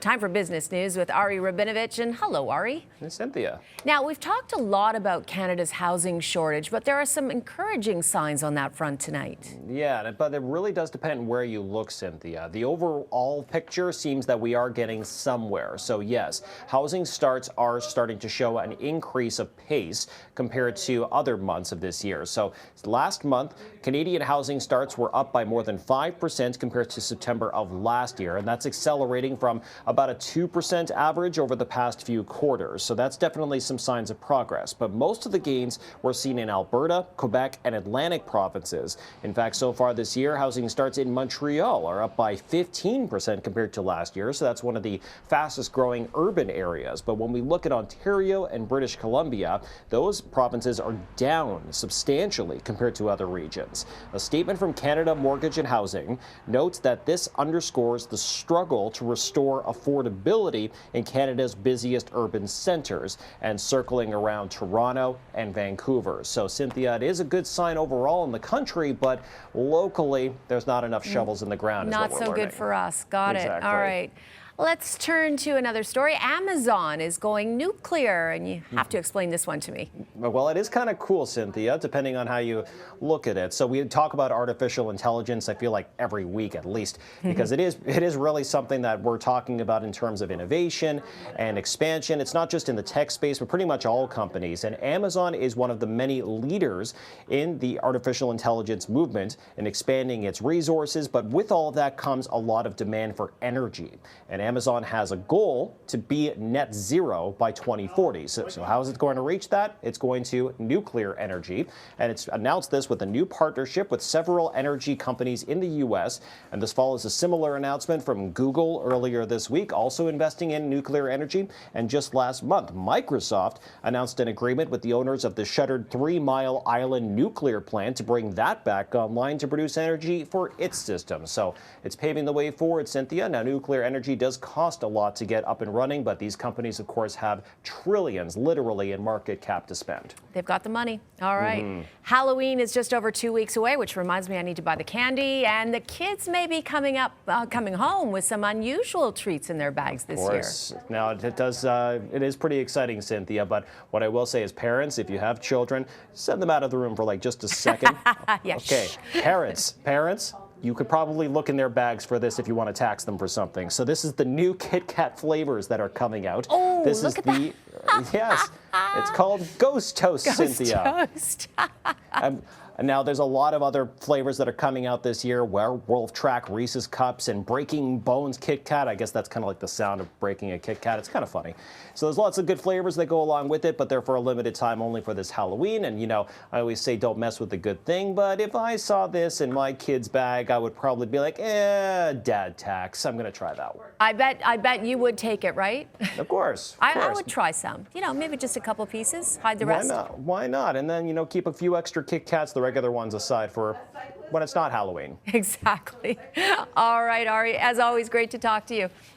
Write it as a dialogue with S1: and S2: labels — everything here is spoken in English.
S1: time for business news with Ari Rabinovich. And hello, Ari.
S2: Hey, Cynthia.
S1: Now, we've talked a lot about Canada's housing shortage, but there are some encouraging signs on that front tonight.
S2: Yeah, but it really does depend where you look, Cynthia. The overall picture seems that we are getting somewhere. So yes, housing starts are starting to show an increase of pace compared to other months of this year. So last month, Canadian housing starts were up by more than 5% compared to September of last year, and that's accelerating from about a 2% average over the past few quarters. So that's definitely some signs of progress. But most of the gains were seen in Alberta, Quebec, and Atlantic provinces. In fact, so far this year, housing starts in Montreal are up by 15% compared to last year. So that's one of the fastest growing urban areas. But when we look at Ontario and British Columbia, those provinces are down substantially compared to other regions. A statement from Canada Mortgage and Housing notes that this underscores the struggle to restore affordability in Canada's busiest urban centers and circling around Toronto and Vancouver. So, Cynthia, it is a good sign overall in the country, but locally, there's not enough shovels in the ground.
S1: Not so good for us. Got it. All right. Let's turn to another story. Amazon is going nuclear, and you have to explain this one to me.
S2: Well, it is kind of cool, Cynthia, depending on how you look at it. So we talk about artificial intelligence, I feel like every week at least, because it is really something that we're talking about in terms of innovation and expansion. It's not just in the tech space, but pretty much all companies. And Amazon is one of the many leaders in the artificial intelligence movement and expanding its resources. But with all of that comes a lot of demand for energy. And Amazon has a goal to be net zero by 2040. So how is it going to reach that? It's going to nuclear energy. And it's announced this with a new partnership with several energy companies in the U.S. And this follows a similar announcement from Google earlier this week, also investing in nuclear energy. And just last month, Microsoft announced an agreement with the owners of the shuttered 3 Mile Island nuclear plant to bring that back online to produce energy for its system. So it's paving the way forward, Cynthia. Now, nuclear energy does cost a lot to get up and running, but these companies, of course, have trillions, literally, in market cap to spend.
S1: They've got the money. All right. Halloween is just over 2 weeks away, which reminds me I need to buy the candy, and the kids may be coming home with some unusual treats in their bags this year.
S2: Now, it is pretty exciting, Cynthia, but what I will say is, parents, if you have children, send them out of the room for like just a second.
S1: Yeah,
S2: okay, parents, you could probably look in their bags for this if you want to tax them for something. So this is the new Kit Kat flavors that are coming out.
S1: Oh,
S2: this
S1: look
S2: is
S1: at that.
S2: Yes, it's called Ghost Toast, Cynthia.
S1: Toast.
S2: And now there's a lot of other flavors that are coming out this year. Werewolf Track Reese's Cups and Breaking Bones Kit Kat. I guess that's kind of like the sound of breaking a Kit Kat. It's kind of funny. So there's lots of good flavors that go along with it, but they're for a limited time only for this Halloween. And, you know, I always say don't mess with the good thing, but if I saw this in my kid's bag, I would probably be like, dad tax. I'm going to try that one.
S1: I bet you would take it, right?
S2: Of course.
S1: I would try some. You know, maybe just a couple pieces, hide the rest.
S2: Why not? And then, you know, keep a few extra Kit Kats, the regular ones aside for when it's not Halloween.
S1: Exactly. All right, Ari, as always, great to talk to you.